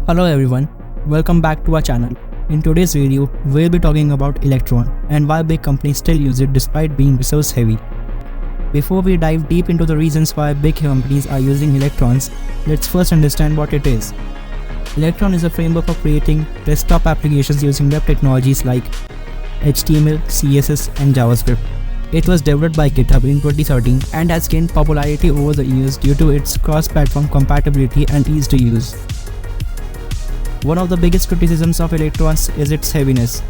Hello everyone, welcome back to our channel. In today's video, we'll be talking about Electron and why big companies still use it despite being resource heavy. Before we dive deep into the reasons why big companies are using electrons, let's first understand what it is. Electron is a framework for creating desktop applications using web technologies like HTML, CSS and JavaScript. It was developed by GitHub in 2013 and has gained popularity over the years due to its cross-platform compatibility and ease to use. One of the biggest criticisms of Electrons is its heaviness.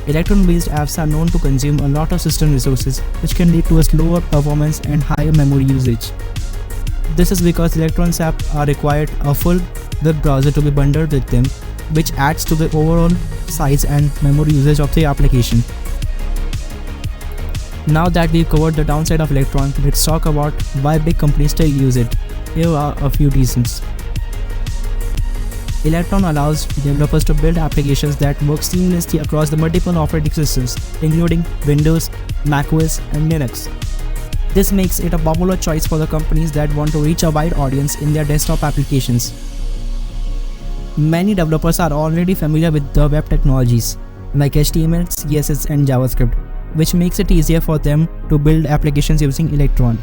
Electron-based apps are known to consume a lot of system resources, which can lead to a slower performance and higher memory usage. This is because Electron's apps are required a full web browser to be bundled with them, which adds to the overall size and memory usage of the application. Now that we've covered the downside of Electron, let's talk about why big companies still use it. Here are a few reasons. Electron allows developers to build applications that work seamlessly across the multiple operating systems, including Windows, macOS, and Linux. This makes it a popular choice for the companies that want to reach a wide audience in their desktop applications. Many developers are already familiar with the web technologies like HTML, CSS, and JavaScript, which makes it easier for them to build applications using Electron.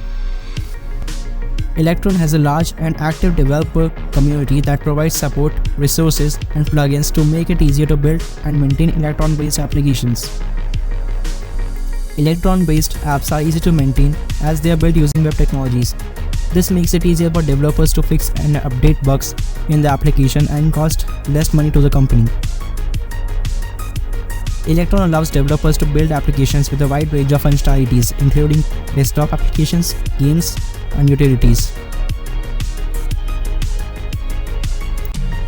Electron has a large and active developer community that provides support, resources, and plugins to make it easier to build and maintain Electron-based applications. Electron-based apps are easy to maintain as they are built using web technologies. This makes it easier for developers to fix and update bugs in the application and cost less money to the company. Electron allows developers to build applications with a wide range of functionalities, including desktop applications, games, and utilities.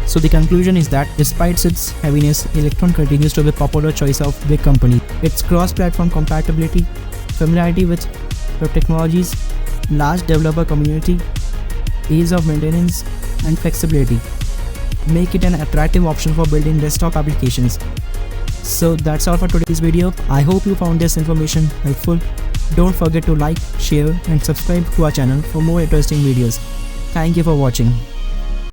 So the conclusion is that despite its heaviness, Electron continues to be a popular choice of big companies. Its cross-platform compatibility, familiarity with web technologies, large developer community, ease of maintenance, and flexibility make it an attractive option for building desktop applications. So that's all for today's video. I hope you found this information helpful. Don't forget to like, share and subscribe to our channel for more interesting videos. Thank you for watching.